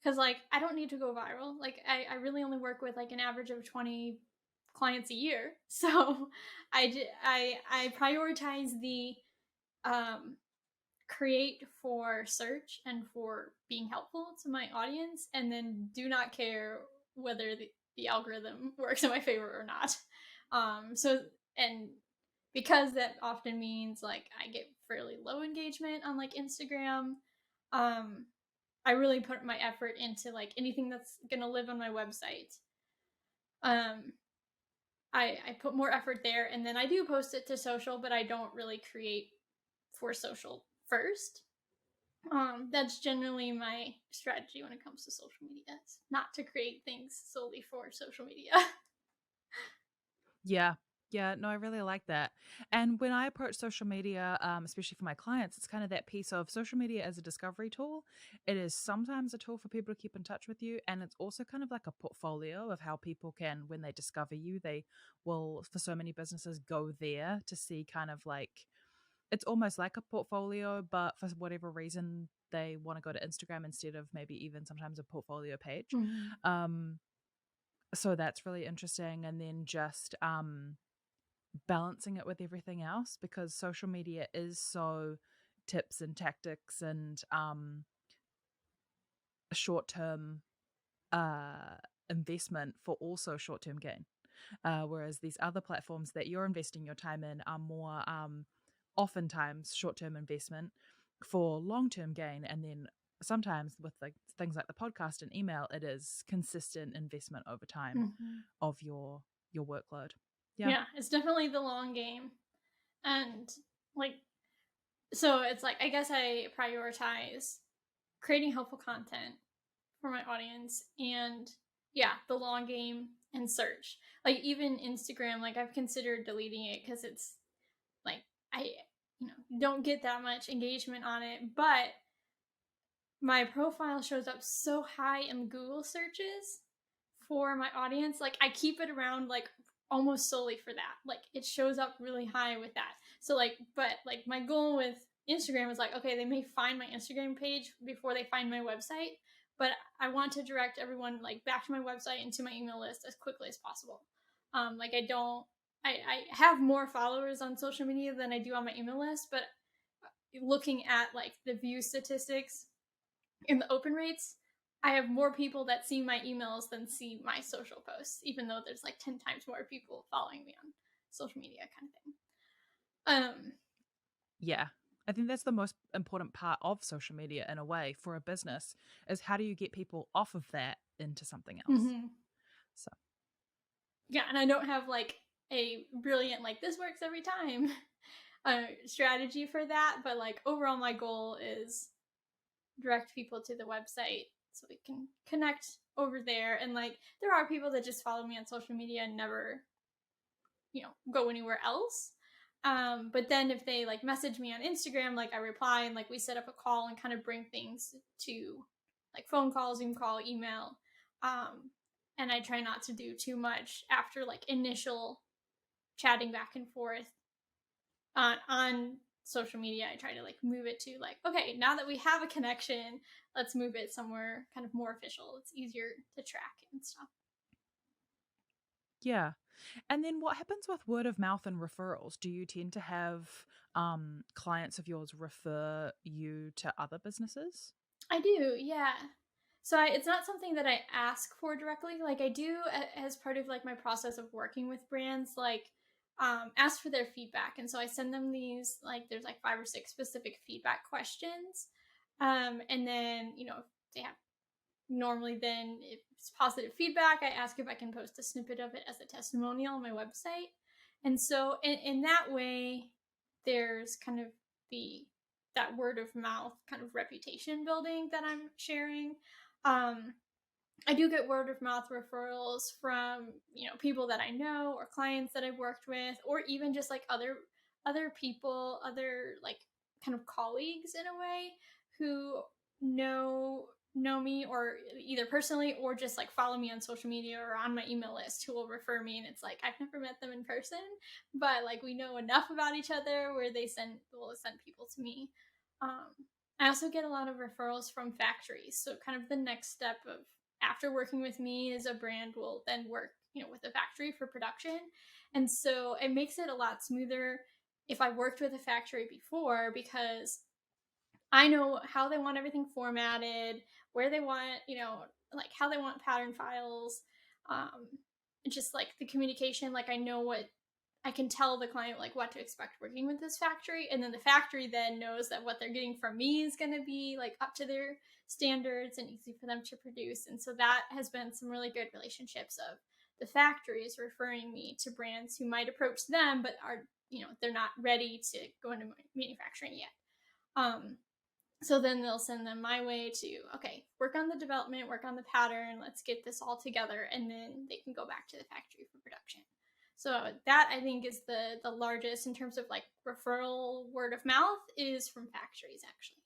Because like I don't need to go viral. Like I really only work with like an average of 20 clients a year, so I prioritize the create for search and for being helpful to my audience, and then do not care whether the algorithm works in my favor or not. And because that often means like I get fairly low engagement on like Instagram, I really put my effort into like anything that's gonna live on my website. I put more effort there, and then I do post it to social, but I don't really create for social first. That's generally my strategy when it comes to social media. It's not to create things solely for social media. Yeah. Yeah, no, I really like that. And when I approach social media, especially for my clients, it's kind of that piece of social media as a discovery tool. It is sometimes a tool for people to keep in touch with you. And it's also kind of like a portfolio of how people can, when they discover you, they will, for so many businesses, go there to see kind of like, it's almost like a portfolio, but for whatever reason, they want to go to Instagram instead of maybe even sometimes a portfolio page. Mm-hmm. So that's really interesting. And then just, balancing it with everything else, because social media is so tips and tactics and short-term investment for also short-term gain, whereas these other platforms that you're investing your time in are more oftentimes short-term investment for long-term gain, and then sometimes with like things like the podcast and email, it is consistent investment over time Mm-hmm. of your workload. Yeah, it's definitely the long game. And like So it's like, I guess I prioritize creating helpful content for my audience and yeah, the long game and search. Like even Instagram, like I've considered deleting it because it's like I don't get that much engagement on it, but my profile shows up so high in Google searches for my audience. Like I keep it around like almost solely for that. Like it shows up really high with that. So like, but like my goal with Instagram is like, okay, they may find my Instagram page before they find my website, but I want to direct everyone like back to my website and to my email list as quickly as possible. Like I have more followers on social media than I do on my email list, but looking at like the view statistics in the open rates, I have more people that see my emails than see my social posts, even though there's like 10 times more people following me on social media kind of thing. Um, Yeah. I think that's the most important part of social media in a way for a business is how do you get people off of that into something else? mm-hmm. So, Yeah, and I don't have like a brilliant, like, this works every time strategy for that, but like overall, my goal is direct people to the website so we can connect over there. And like, there are people that just follow me on social media and never go anywhere else. But then if they like message me on Instagram, like I reply and like we set up a call and kind of bring things to like phone call, Zoom call, email. And I try not to do too much after like initial chatting back and forth on social media. I try to like move it to like, okay, now that we have a connection, let's move it somewhere kind of more official. It's easier to track and stuff. yeah. And then what happens with word of mouth and referrals? Do you tend to have clients of yours refer you to other businesses? I do, yeah. So it's not something that I ask for directly. Like I do as part of like my process of working with brands, like ask for their feedback. And so I send them these like there's like 5 or 6 specific feedback questions. And then, if they have normally then if it's positive feedback, I ask if I can post a snippet of it as a testimonial on my website. And so in that way, there's kind of the that word of mouth kind of reputation building that I'm sharing. Um, I do get word of mouth referrals from people that I know or clients that I've worked with, or even just like other people, other like kind of colleagues in a way who know me or either personally or just like follow me on social media or on my email list who will refer me, and it's like I've never met them in person, but like we know enough about each other where they will send people to me. um, I also get a lot of referrals from factories, so kind of the next step of after working with me is a brand will then work with a factory for production, and so it makes it a lot smoother if I worked with a factory before, because I know how they want everything formatted, where they want, like how they want pattern files, um, just like the communication. Like I know what I can tell the client like what to expect working with this factory, and then the factory then knows that what they're getting from me is going to be like up to their standards and easy for them to produce. And so that has been some really good relationships of the factories referring me to brands who might approach them but are they're not ready to go into manufacturing yet. Um, so then they'll send them my way to, okay, work on the development, work on the pattern, let's get this all together, and then they can go back to the factory for production. So that I think is the largest in terms of like referral word of mouth is from factories actually.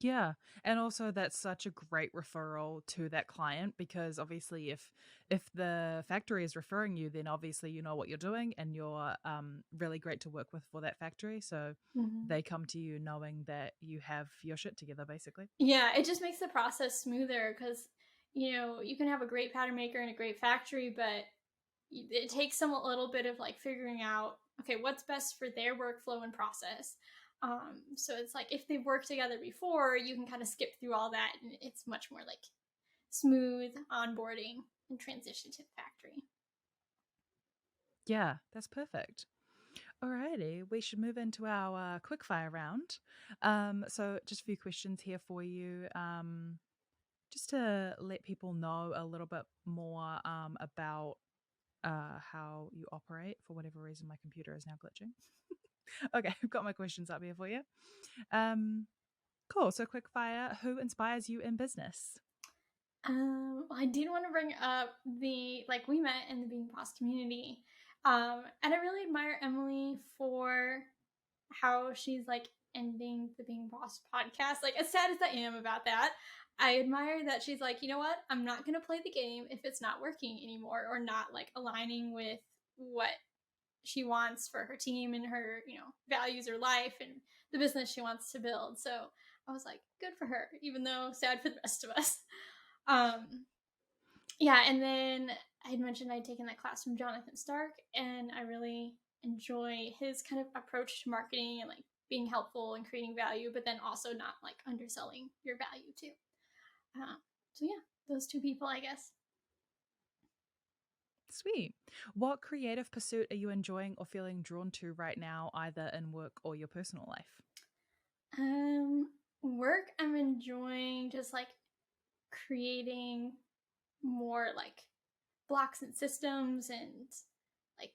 Yeah. And also that's such a great referral to that client because obviously if the factory is referring you, then obviously you know what you're doing and you're really great to work with for that factory. So Mm-hmm. they come to you knowing that you have your shit together basically. Yeah, it just makes the process smoother because you can have a great pattern maker and a great factory, but it takes some a little bit of like figuring out, okay, what's best for their workflow and process. So it's like if they've worked together before, you can kind of skip through all that and it's much more like smooth onboarding and transition to the factory. Yeah, that's perfect. Alrighty, we should move into our quickfire round. So just a few questions here for you. Just to let people know a little bit more about how you operate. For whatever reason, my computer is now glitching. Okay, I've got my questions up here for you. Cool. So quick fire. Who inspires you in business? I did want to bring up we met in the Being Boss community. And I really admire Emily for how she's like ending the Being Boss podcast. Like, as sad as I am about that, I admire that she's like, you know what? I'm not going to play the game if it's not working anymore or not like aligning with what she wants for her team and her, values, her life, and the business she wants to build. So I was like, good for her, even though sad for the rest of us. Yeah, and then I had mentioned I'd taken that class from Jonathan Stark, and I really enjoy his kind of approach to marketing and like being helpful and creating value, but then also not like underselling your value too. So yeah, those two people, I guess. Sweet. What creative pursuit are you enjoying or feeling drawn to right now, either in work or your personal life? Work, I'm enjoying just like creating more like blocks and systems and like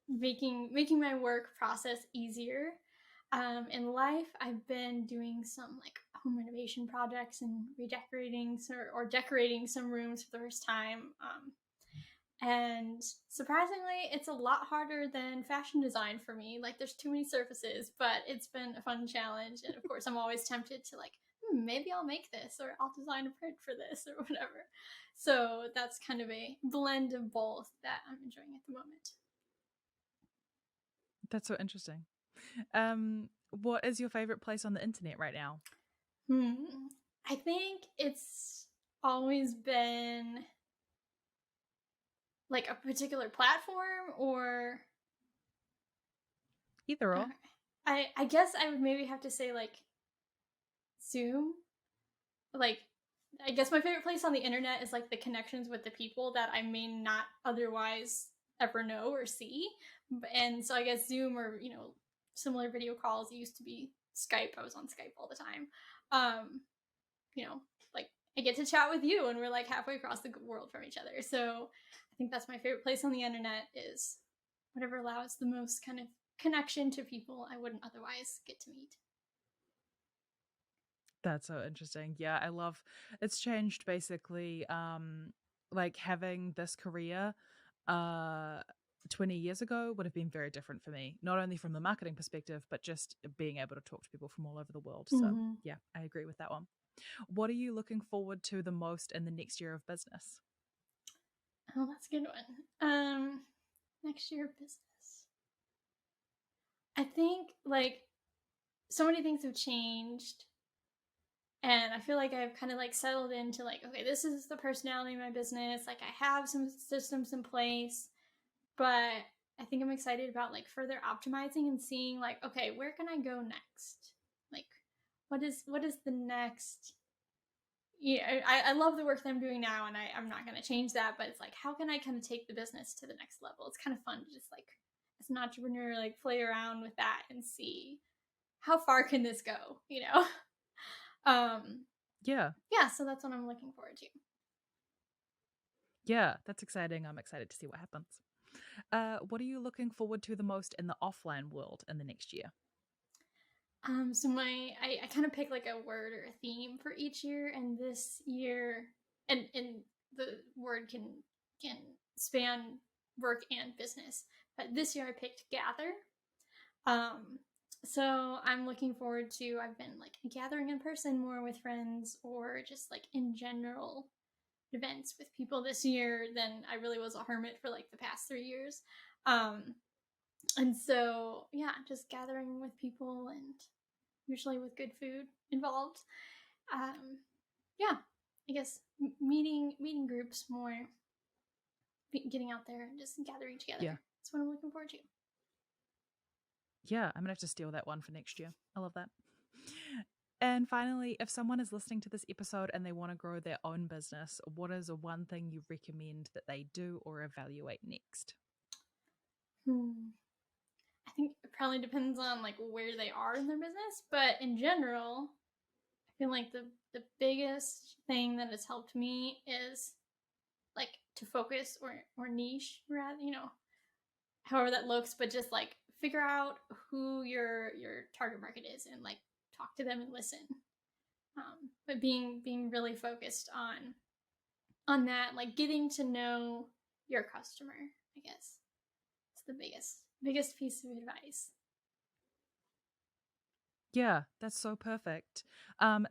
making my work process easier. In life, I've been doing some like home renovation projects and redecorating or decorating some rooms for the first time. And surprisingly, it's a lot harder than fashion design for me. Like, there's too many surfaces, but it's been a fun challenge. And of course, I'm always tempted to like, maybe I'll make this or I'll design a print for this or whatever. So that's kind of a blend of both that I'm enjoying at the moment. That's so interesting. What is your favorite place on the internet right now? I think it's always been like a particular platform or Either or. I guess I would maybe have to say like Zoom. Like, I guess my favorite place on the internet is like the connections with the people that I may not otherwise ever know or see. And so I guess Zoom or, similar video calls. It used to be Skype. I was on Skype all the time. Like I get to chat with you and we're like halfway across the world from each other. So I think that's my favorite place on the internet, is whatever allows the most kind of connection to people I wouldn't otherwise get to meet. That's so interesting. Yeah, I love it's changed basically like having this career 20 years ago would have been very different for me, not only from the marketing perspective, but just being able to talk to people from all over the world. So, yeah, I agree with that one. What are you looking forward to the most in the next year of business? Oh, that's a good one. Next year of business. I think like so many things have changed, and I feel like I've kind of like settled into like, okay, this is the personality of my business. Like I have some systems in place, but I think I'm excited about like further optimizing and seeing like, okay, where can I go next? Like, what is the next? Yeah, I love the work that I'm doing now, and I'm not going to change that. But it's like, how can I kind of take the business to the next level? It's kind of fun to just like, as an entrepreneur, like play around with that and see how far can this go, Yeah. Yeah, so that's what I'm looking forward to. Yeah, that's exciting. I'm excited to see what happens. What are you looking forward to the most in the offline world in the next year? So I kind of pick like a word or a theme for each year, and this year, and the word can span work and business, but this year I picked gather. Um, so I'm looking forward to, I've been like gathering in person more with friends or just like in general events with people this year than I really was a hermit for like the past 3 years. And so, yeah, just gathering with people and usually with good food involved. Yeah, I guess meeting groups more, getting out there and just gathering together. Yeah. That's what I'm looking forward to. Yeah, I'm going to have to steal that one for next year. I love that. And finally, if someone is listening to this episode and they want to grow their own business, what is one thing you recommend that they do or evaluate next? I think it probably depends on like where they are in their business, but in general, I feel like the biggest thing that has helped me is like to focus or niche, rather, however that looks, but just like figure out who your target market is and like talk to them and listen. But being really focused on that, like getting to know your customer, I guess, it's the biggest piece of advice. Yeah, that's so perfect.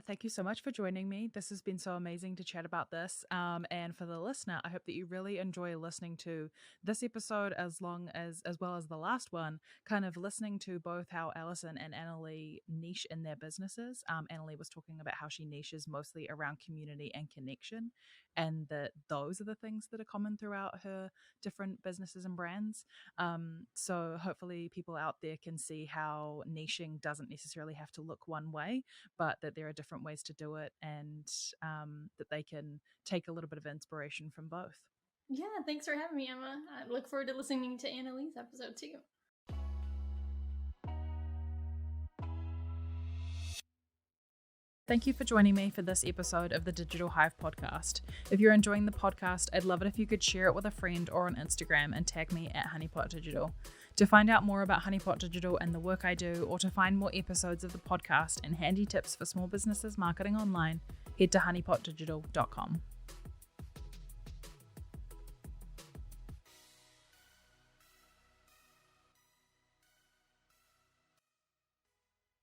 Thank you so much for joining me. This has been so amazing to chat about this. And for the listener, I hope that you really enjoy listening to this episode as well as the last one, kind of listening to both how Alison and Annalie niche in their businesses. Annalie was talking about how she niches mostly around community and connection, and that those are the things that are common throughout her different businesses and brands. So hopefully people out there can see how niching doesn't necessarily have to look one way, but that there are different ways to do it, and that they can take a little bit of inspiration from both. Yeah, thanks for having me, Emma. I look forward to listening to Annalie's episode too. Thank you for joining me for this episode of the Digital Hive podcast. If you're enjoying the podcast, I'd love it if you could share it with a friend or on Instagram and tag me at Honeypot Digital. To find out more about Honeypot Digital and the work I do, or to find more episodes of the podcast and handy tips for small businesses marketing online, head to honeypotdigital.com.